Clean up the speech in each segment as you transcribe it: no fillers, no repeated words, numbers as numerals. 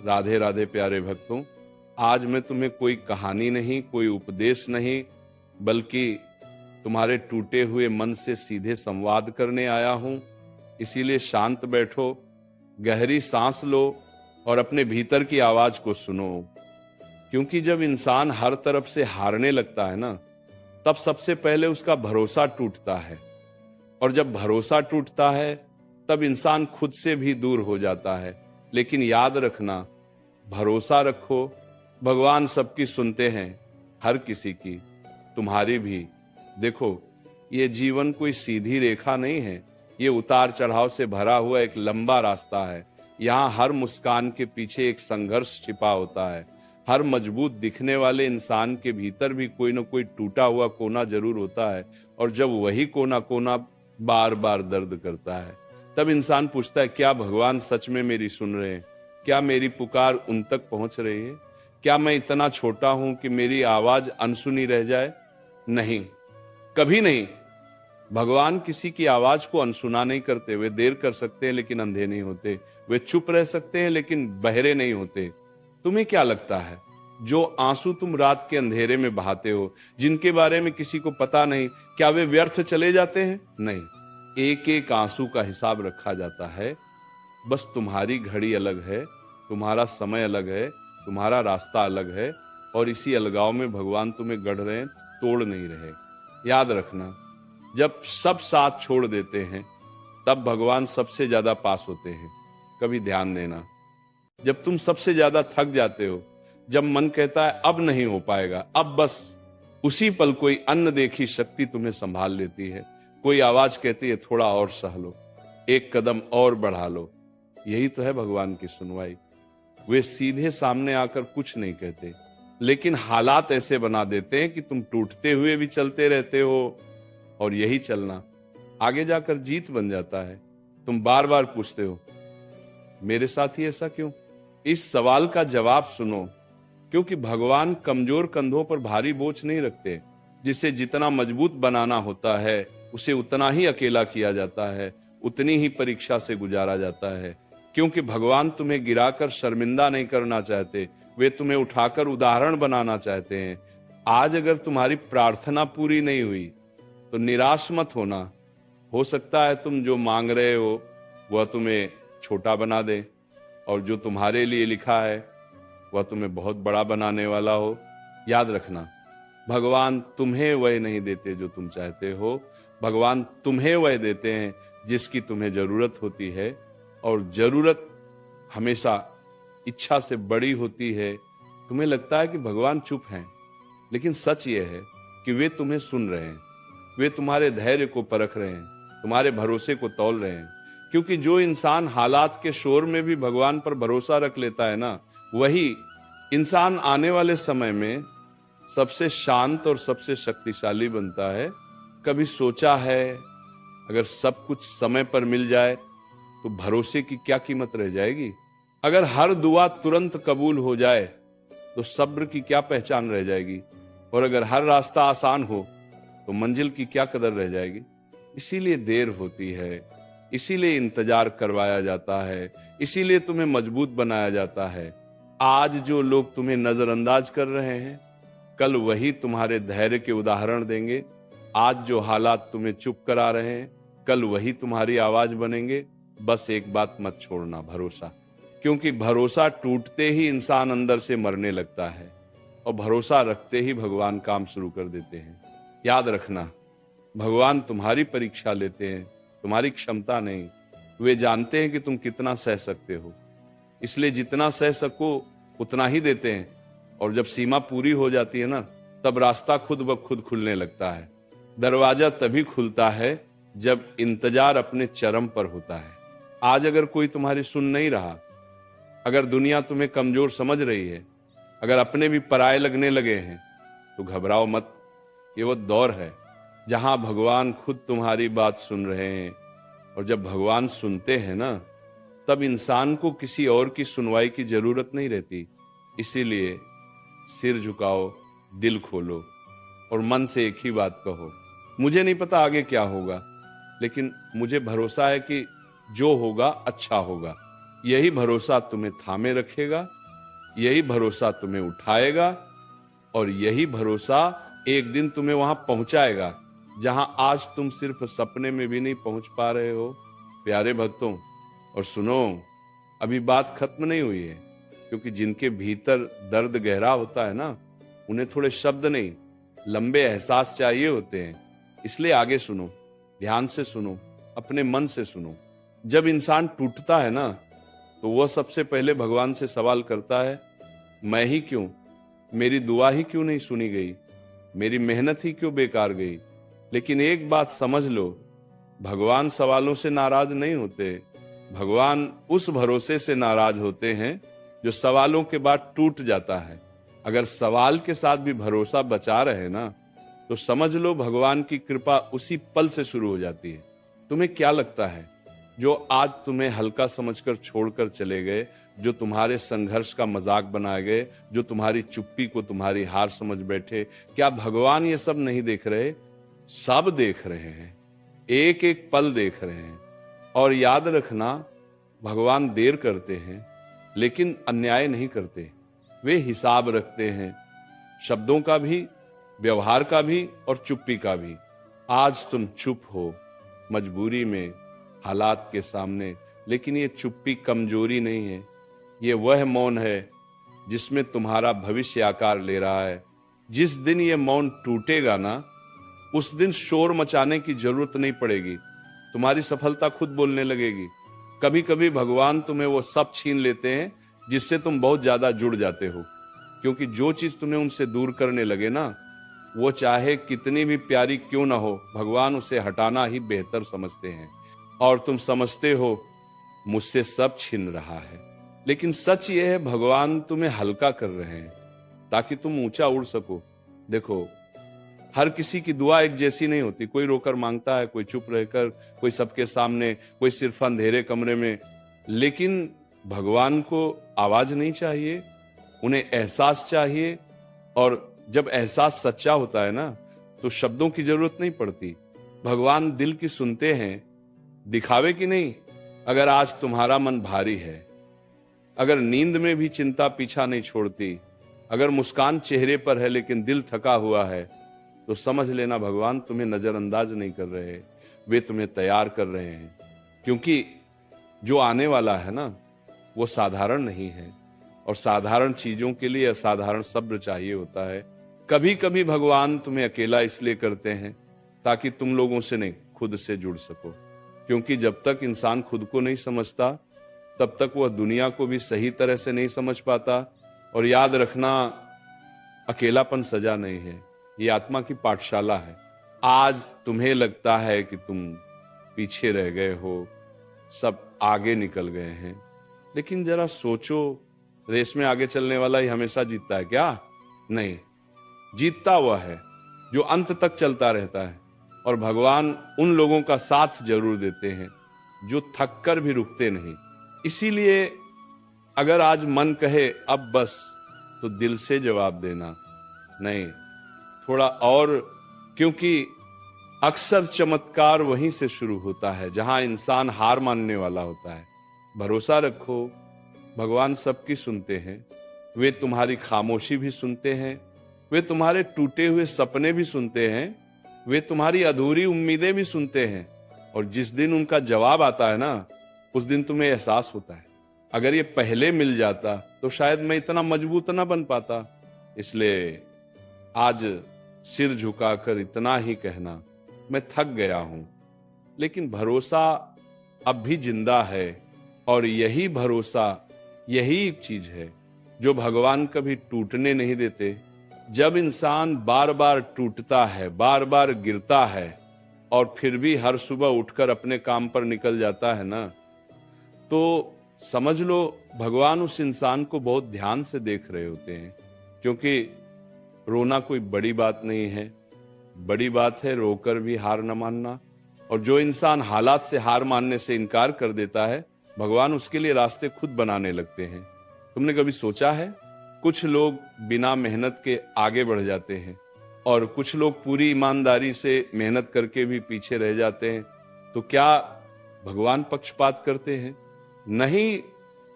राधे राधे प्यारे भक्तों, आज मैं तुम्हें कोई कहानी नहीं, कोई उपदेश नहीं, बल्कि तुम्हारे टूटे हुए मन से सीधे संवाद करने आया हूं। इसीलिए शांत बैठो, गहरी सांस लो और अपने भीतर की आवाज को सुनो। क्योंकि जब इंसान हर तरफ से हारने लगता है ना, तब सबसे पहले उसका भरोसा टूटता है, और जब भरोसा टूटता है तब इंसान खुद से भी दूर हो जाता है। लेकिन याद रखना, भरोसा रखो, भगवान सबकी सुनते हैं, हर किसी की, तुम्हारी भी। देखो, ये जीवन कोई सीधी रेखा नहीं है, ये उतार चढ़ाव से भरा हुआ एक लंबा रास्ता है। यहाँ हर मुस्कान के पीछे एक संघर्ष छिपा होता है। हर मजबूत दिखने वाले इंसान के भीतर भी कोई ना कोई टूटा हुआ कोना जरूर होता है, और जब वही कोना कोना बार बार दर्द करता है, तब इंसान पूछता है, क्या भगवान सच में मेरी सुन रहे हैं? क्या मेरी पुकार उन तक पहुंच रही है? क्या मैं इतना छोटा हूं कि मेरी आवाज अनसुनी रह जाए? नहीं, कभी नहीं। भगवान किसी की आवाज को अनसुना नहीं करते। वे देर कर सकते हैं लेकिन अंधे नहीं होते। वे चुप रह सकते हैं लेकिन बहरे नहीं होते। तुम्हें क्या लगता है, जो आंसू तुम रात के अंधेरे में बहाते हो, जिनके बारे में किसी को पता नहीं, क्या वे व्यर्थ चले जाते हैं? नहीं, एक एक आंसू का हिसाब रखा जाता है। बस तुम्हारी घड़ी अलग है, तुम्हारा समय अलग है, तुम्हारा रास्ता अलग है, और इसी अलगाव में भगवान तुम्हें गढ़ रहे हैं, तोड़ नहीं रहे। याद रखना, जब सब साथ छोड़ देते हैं तब भगवान सबसे ज्यादा पास होते हैं। कभी ध्यान देना, जब तुम सबसे ज्यादा थक जाते हो, जब मन कहता है अब नहीं हो पाएगा, अब बस, उसी पल कोई अन्न देखी शक्ति तुम्हें संभाल लेती है। कोई आवाज कहती है, थोड़ा और सह लो, एक कदम और बढ़ा लो। यही तो है भगवान की सुनवाई। वे सीधे सामने आकर कुछ नहीं कहते, लेकिन हालात ऐसे बना देते हैं कि तुम टूटते हुए भी चलते रहते हो, और यही चलना आगे जाकर जीत बन जाता है। तुम बार बार पूछते हो, मेरे साथ ही ऐसा क्यों? इस सवाल का जवाब सुनो, क्योंकि भगवान कमजोर कंधों पर भारी बोझ नहीं रखते। जिसे जितना मजबूत बनाना होता है, उसे उतना ही अकेला किया जाता है, उतनी ही परीक्षा से गुजारा जाता है। क्योंकि भगवान तुम्हें गिराकर शर्मिंदा नहीं करना चाहते, वे तुम्हें उठाकर उदाहरण बनाना चाहते हैं। आज अगर तुम्हारी प्रार्थना पूरी नहीं हुई तो निराश मत होना। हो सकता है तुम जो मांग रहे हो वह तुम्हें छोटा बना दे, और जो तुम्हारे लिए लिखा है वह तुम्हें बहुत बड़ा बनाने वाला हो। याद रखना, भगवान तुम्हें वह नहीं देते जो तुम चाहते हो, भगवान तुम्हें वह देते हैं जिसकी तुम्हें जरूरत होती है। और जरूरत हमेशा इच्छा से बड़ी होती है। तुम्हें लगता है कि भगवान चुप हैं, लेकिन सच यह है कि वे तुम्हें सुन रहे हैं। वे तुम्हारे धैर्य को परख रहे हैं, तुम्हारे भरोसे को तौल रहे हैं। क्योंकि जो इंसान हालात के शोर में भी भगवान पर भरोसा रख लेता है ना, वही इंसान आने वाले समय में सबसे शांत और सबसे शक्तिशाली बनता है। कभी सोचा है, अगर सब कुछ समय पर मिल जाए तो भरोसे की क्या कीमत रह जाएगी? अगर हर दुआ तुरंत कबूल हो जाए तो सब्र की क्या पहचान रह जाएगी? और अगर हर रास्ता आसान हो तो मंजिल की क्या कदर रह जाएगी? इसीलिए देर होती है, इसीलिए इंतजार करवाया जाता है, इसीलिए तुम्हें मजबूत बनाया जाता है। आज जो लोग तुम्हें नजरअंदाज कर रहे हैं, कल वही तुम्हारे धैर्य के उदाहरण देंगे। आज जो हालात तुम्हें चुप करा रहे हैं, कल वही तुम्हारी आवाज बनेंगे। बस एक बात मत छोड़ना, भरोसा। क्योंकि भरोसा टूटते ही इंसान अंदर से मरने लगता है, और भरोसा रखते ही भगवान काम शुरू कर देते हैं। याद रखना, भगवान तुम्हारी परीक्षा लेते हैं, तुम्हारी क्षमता नहीं। वे जानते हैं कि तुम कितना सह सकते हो, इसलिए जितना सह सको उतना ही देते हैं। और जब सीमा पूरी हो जाती है ना, तब रास्ता खुद ब खुद खुलने लगता है। दरवाजा तभी खुलता है जब इंतजार अपने चरम पर होता है। आज अगर कोई तुम्हारी सुन नहीं रहा, अगर दुनिया तुम्हें कमजोर समझ रही है, अगर अपने भी पराये लगने लगे हैं, तो घबराओ मत। ये वो दौर है जहां भगवान खुद तुम्हारी बात सुन रहे हैं, और जब भगवान सुनते हैं ना, तब इंसान को किसी और की सुनवाई की जरूरत नहीं रहती। इसीलिए सिर झुकाओ, दिल खोलो, और मन से एक ही बात कहो, मुझे नहीं पता आगे क्या होगा, लेकिन मुझे भरोसा है कि जो होगा अच्छा होगा। यही भरोसा तुम्हें थामे रखेगा, यही भरोसा तुम्हें उठाएगा और यही भरोसा एक दिन तुम्हें वहां पहुंचाएगा जहां आज तुम सिर्फ सपने में भी नहीं पहुंच पा रहे हो। प्यारे भक्तों, और सुनो, अभी बात खत्म नहीं हुई है, क्योंकि जिनके भीतर दर्द गहरा होता है ना, उन्हें थोड़े शब्द नहीं, लंबे एहसास चाहिए होते हैं। इसलिए आगे सुनो, ध्यान से सुनो, अपने मन से सुनो। जब इंसान टूटता है ना, तो वह सबसे पहले भगवान से सवाल करता है, मैं ही क्यों, मेरी दुआ ही क्यों नहीं सुनी गई, मेरी मेहनत ही क्यों बेकार गई। लेकिन एक बात समझ लो, भगवान सवालों से नाराज नहीं होते, भगवान उस भरोसे से नाराज होते हैं जो सवालों के बाद टूट जाता है। अगर सवाल के साथ भी भरोसा बचा रहे ना, तो समझ लो भगवान की कृपा उसी पल से शुरू हो जाती है। तुम्हें क्या लगता है, जो आज तुम्हें हल्का समझकर छोड़कर चले गए, जो तुम्हारे संघर्ष का मजाक बनाए गए, जो तुम्हारी चुप्पी को तुम्हारी हार समझ बैठे, क्या भगवान ये सब नहीं देख रहे? सब देख रहे हैं, एक एक पल देख रहे हैं। और याद रखना, भगवान देर करते हैं लेकिन अन्याय नहीं करते। वे हिसाब रखते हैं, शब्दों का भी, व्यवहार का भी और चुप्पी का भी। आज तुम चुप हो मजबूरी में, हालात के सामने, लेकिन ये चुप्पी कमजोरी नहीं है, ये वह मौन है जिसमें तुम्हारा भविष्य आकार ले रहा है। जिस दिन ये मौन टूटेगा ना, उस दिन शोर मचाने की जरूरत नहीं पड़ेगी, तुम्हारी सफलता खुद बोलने लगेगी। कभी कभी भगवान तुम्हें वो सब छीन लेते हैं जिससे तुम बहुत ज्यादा जुड़ जाते हो, क्योंकि जो चीज तुम्हें उनसे दूर करने लगे ना, वो चाहे कितनी भी प्यारी क्यों ना हो, भगवान उसे हटाना ही बेहतर समझते हैं। और तुम समझते हो मुझसे सब छिन रहा है, लेकिन सच ये है, भगवान तुम्हें हल्का कर रहे हैं ताकि तुम ऊंचा उड़ सको। देखो, हर किसी की दुआ एक जैसी नहीं होती। कोई रोकर मांगता है, कोई चुप रहकर, कोई सबके सामने, कोई सिर्फ अंधेरे कमरे में। लेकिन भगवान को आवाज नहीं चाहिए, उन्हें एहसास चाहिए। और जब एहसास सच्चा होता है ना, तो शब्दों की जरूरत नहीं पड़ती। भगवान दिल की सुनते हैं, दिखावे की नहीं। अगर आज तुम्हारा मन भारी है, अगर नींद में भी चिंता पीछा नहीं छोड़ती, अगर मुस्कान चेहरे पर है लेकिन दिल थका हुआ है, तो समझ लेना भगवान तुम्हें नजरअंदाज नहीं कर रहे, वे तुम्हें तैयार कर रहे हैं। क्योंकि जो आने वाला है ना, वो साधारण नहीं है, और साधारण चीजों के लिए असाधारण सब्र चाहिए होता है। कभी कभी भगवान तुम्हें अकेला इसलिए करते हैं ताकि तुम लोगों से नहीं, खुद से जुड़ सको। क्योंकि जब तक इंसान खुद को नहीं समझता, तब तक वह दुनिया को भी सही तरह से नहीं समझ पाता। और याद रखना, अकेलापन सजा नहीं है, ये आत्मा की पाठशाला है। आज तुम्हें लगता है कि तुम पीछे रह गए हो, सब आगे निकल गए हैं, लेकिन जरा सोचो, रेस में आगे चलने वाला ही हमेशा जीतता है क्या? नहीं, जीतता वह है जो अंत तक चलता रहता है। और भगवान उन लोगों का साथ जरूर देते हैं जो थक कर भी रुकते नहीं। इसीलिए अगर आज मन कहे अब बस, तो दिल से जवाब देना, नहीं, थोड़ा और। क्योंकि अक्सर चमत्कार वहीं से शुरू होता है जहां इंसान हार मानने वाला होता है। भरोसा रखो, भगवान सबकी सुनते हैं। वे तुम्हारी खामोशी भी सुनते हैं, वे तुम्हारे टूटे हुए सपने भी सुनते हैं, वे तुम्हारी अधूरी उम्मीदें भी सुनते हैं। और जिस दिन उनका जवाब आता है ना, उस दिन तुम्हें एहसास होता है, अगर ये पहले मिल जाता तो शायद मैं इतना मजबूत ना बन पाता। इसलिए आज सिर झुकाकर इतना ही कहना, मैं थक गया हूं, लेकिन भरोसा अब भी जिंदा है। और यही भरोसा, यही एक चीज है जो भगवान कभी टूटने नहीं देते। जब इंसान बार बार टूटता है, बार बार गिरता है, और फिर भी हर सुबह उठकर अपने काम पर निकल जाता है ना, तो समझ लो भगवान उस इंसान को बहुत ध्यान से देख रहे होते हैं। क्योंकि रोना कोई बड़ी बात नहीं है, बड़ी बात है रोकर भी हार न मानना। और जो इंसान हालात से हार मानने से इनकार कर देता है, भगवान उसके लिए रास्ते खुद बनाने लगते हैं। तुमने कभी सोचा है, कुछ लोग बिना मेहनत के आगे बढ़ जाते हैं और कुछ लोग पूरी ईमानदारी से मेहनत करके भी पीछे रह जाते हैं। तो क्या भगवान पक्षपात करते हैं? नहीं,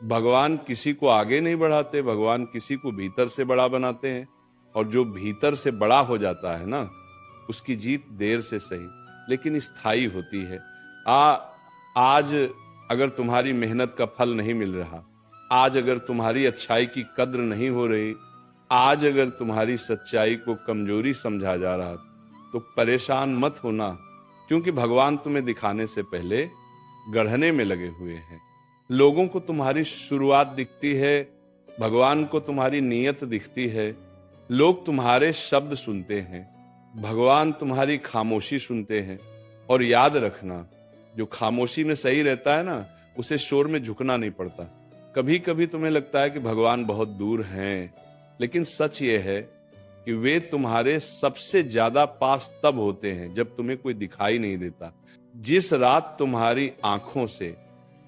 भगवान किसी को आगे नहीं बढ़ाते, भगवान किसी को भीतर से बड़ा बनाते हैं। और जो भीतर से बड़ा हो जाता है ना, उसकी जीत देर से सही लेकिन स्थायी होती है। आज अगर तुम्हारी मेहनत का फल नहीं मिल रहा, आज अगर तुम्हारी अच्छाई की कद्र नहीं हो रही, आज अगर तुम्हारी सच्चाई को कमजोरी समझा जा रहा, तो परेशान मत होना, क्योंकि भगवान तुम्हें दिखाने से पहले गढ़ने में लगे हुए हैं। लोगों को तुम्हारी शुरुआत दिखती है, भगवान को तुम्हारी नीयत दिखती है। लोग तुम्हारे शब्द सुनते हैं, भगवान तुम्हारी खामोशी सुनते हैं। और याद रखना, जो खामोशी में सही रहता है ना, उसे शोर में झुकना नहीं पड़ता। कभी कभी तुम्हें लगता है कि भगवान बहुत दूर हैं, लेकिन सच ये है कि वे तुम्हारे सबसे ज्यादा पास तब होते हैं जब तुम्हें कोई दिखाई नहीं देता। जिस रात तुम्हारी आंखों से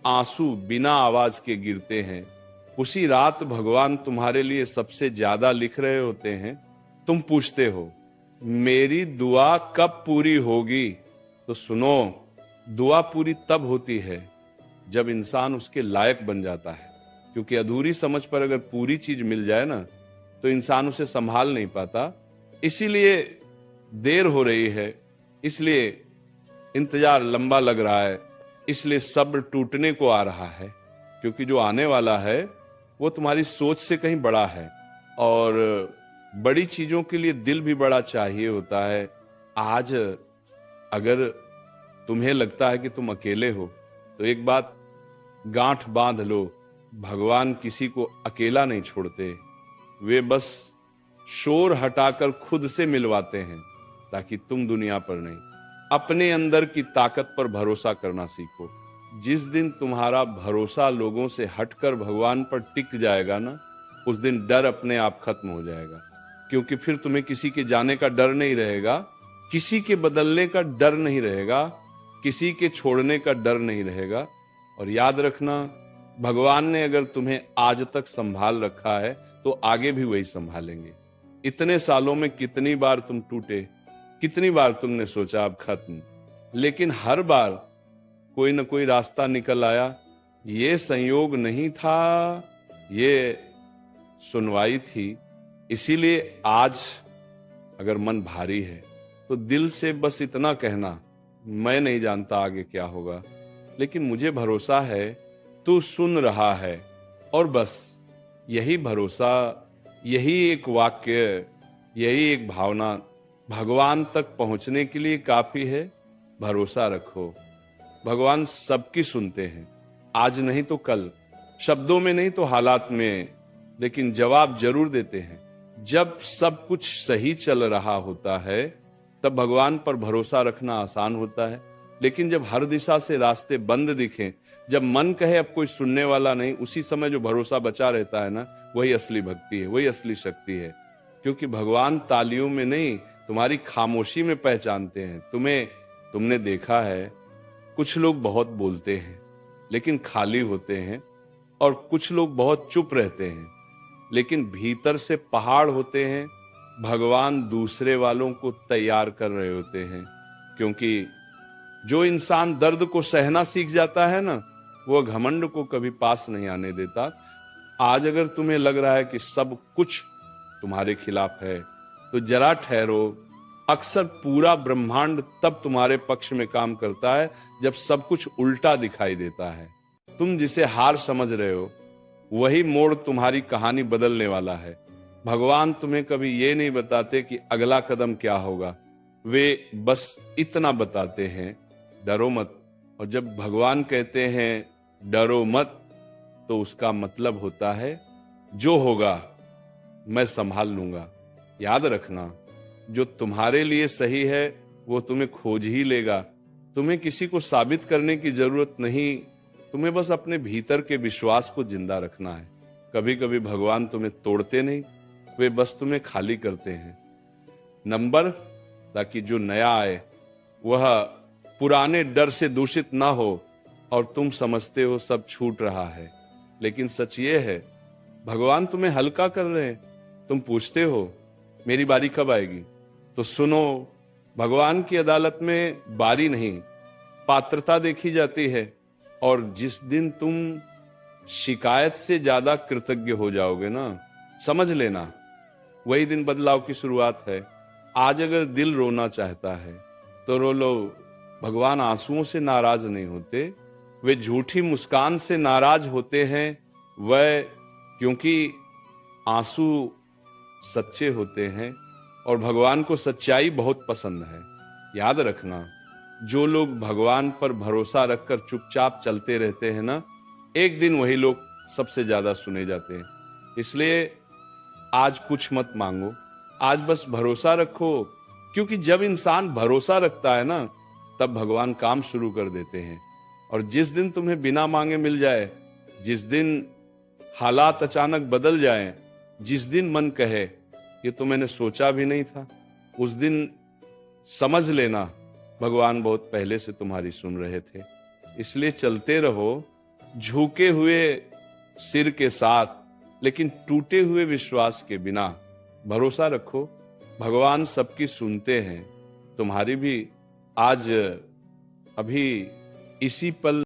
आंसू बिना आवाज के गिरते हैं, उसी रात भगवान तुम्हारे लिए सबसे ज्यादा लिख रहे होते हैं। तुम पूछते हो मेरी दुआ कब पूरी होगी, तो सुनो, दुआ पूरी तब होती है जब इंसान उसके लायक बन जाता है। क्योंकि अधूरी समझ पर अगर पूरी चीज मिल जाए ना, तो इंसान उसे संभाल नहीं पाता। इसीलिए देर हो रही है, इसलिए इंतजार लंबा लग रहा है, इसलिए सब्र टूटने को आ रहा है। क्योंकि जो आने वाला है वो तुम्हारी सोच से कहीं बड़ा है, और बड़ी चीजों के लिए दिल भी बड़ा चाहिए होता है। आज अगर तुम्हें लगता है कि तुम अकेले हो, तो एक बात गांठ बांध लो, भगवान किसी को अकेला नहीं छोड़ते। वे बस शोर हटाकर खुद से मिलवाते हैं, ताकि तुम दुनिया पर नहीं, अपने अंदर की ताकत पर भरोसा करना सीखो। जिस दिन तुम्हारा भरोसा लोगों से हटकर भगवान पर टिक जाएगा ना, उस दिन डर अपने आप खत्म हो जाएगा। क्योंकि फिर तुम्हें किसी के जाने का डर नहीं रहेगा, किसी के बदलने का डर नहीं रहेगा, किसी के छोड़ने का डर नहीं रहेगा। और याद रखना, भगवान ने अगर तुम्हें आज तक संभाल रखा है, तो आगे भी वही संभालेंगे। इतने सालों में कितनी बार तुम टूटे, कितनी बार तुमने सोचा अब खत्म, लेकिन हर बार कोई ना कोई रास्ता निकल आया। ये संयोग नहीं था, ये सुनवाई थी। इसीलिए आज अगर मन भारी है, तो दिल से बस इतना कहना, मैं नहीं जानता आगे क्या होगा, लेकिन मुझे भरोसा है तू सुन रहा है। और बस यही भरोसा, यही एक वाक्य, यही एक भावना भगवान तक पहुंचने के लिए काफी है। भरोसा रखो, भगवान सबकी सुनते हैं, आज नहीं तो कल, शब्दों में नहीं तो हालात में, लेकिन जवाब जरूर देते हैं। जब सब कुछ सही चल रहा होता है, तब भगवान पर भरोसा रखना आसान होता है। लेकिन जब हर दिशा से रास्ते बंद दिखें, जब मन कहे अब कोई सुनने वाला नहीं, उसी समय जो भरोसा बचा रहता है ना, वही असली भक्ति है, वही असली शक्ति है। क्योंकि भगवान तालियों में नहीं, तुम्हारी खामोशी में पहचानते हैं। तुमने देखा है, कुछ लोग बहुत बोलते हैं लेकिन खाली होते हैं, और कुछ लोग बहुत चुप रहते हैं लेकिन भीतर से पहाड़ होते हैं। भगवान दूसरे वालों को तैयार कर रहे होते हैं, क्योंकि जो इंसान दर्द को सहना सीख जाता है ना, वो घमंड को कभी पास नहीं आने देता। आज अगर तुम्हें लग रहा है कि सब कुछ तुम्हारे खिलाफ है, तो जरा ठहरो। अक्सर पूरा ब्रह्मांड तब तुम्हारे पक्ष में काम करता है जब सब कुछ उल्टा दिखाई देता है। तुम जिसे हार समझ रहे हो, वही मोड़ तुम्हारी कहानी बदलने वाला है। भगवान तुम्हें कभी ये नहीं बताते कि अगला कदम क्या होगा, वे बस इतना बताते हैं, डरो मत। और जब भगवान कहते हैं डरो मत, तो उसका मतलब होता है जो होगा मैं संभाल लूंगा। याद रखना, जो तुम्हारे लिए सही है वो तुम्हें खोज ही लेगा। तुम्हें किसी को साबित करने की जरूरत नहीं, तुम्हें बस अपने भीतर के विश्वास को जिंदा रखना है। कभी कभी भगवान तुम्हें तोड़ते नहीं, वे बस तुम्हें खाली करते हैं नंबर, ताकि जो नया आए वह पुराने डर से दूषित ना हो और तुम समझते हो सब छूट रहा है। लेकिन सच ये है, भगवान तुम्हें हल्का कर रहे हैं। तुम पूछते हो मेरी बारी कब आएगी, तो सुनो, भगवान की अदालत में बारी नहीं, पात्रता देखी जाती है। और जिस दिन तुम शिकायत से ज्यादा कृतज्ञ हो जाओगे ना, समझ लेना वही दिन बदलाव की शुरुआत है। आज अगर दिल रोना चाहता है तो रो लो। भगवान आंसुओं से नाराज नहीं होते, वे झूठी मुस्कान से नाराज होते हैं। वह क्योंकि आंसू सच्चे होते हैं और भगवान को सच्चाई बहुत पसंद है। याद रखना, जो लोग भगवान पर भरोसा रखकर चुपचाप चलते रहते हैं ना, एक दिन वही लोग सबसे ज्यादा सुने जाते हैं। इसलिए आज कुछ मत मांगो, आज बस भरोसा रखो, क्योंकि जब इंसान भरोसा रखता है ना, तब भगवान काम शुरू कर देते हैं। और जिस दिन तुम्हें बिना मांगे मिल जाए, जिस दिन हालात अचानक बदल जाएं, जिस दिन मन कहे ये तो मैंने सोचा भी नहीं था, उस दिन समझ लेना भगवान बहुत पहले से तुम्हारी सुन रहे थे। इसलिए चलते रहो झुके हुए सिर के साथ, लेकिन टूटे हुए विश्वास के बिना। भरोसा रखो, भगवान सबकी सुनते हैं, तुम्हारी भी। आज अभी इसी पल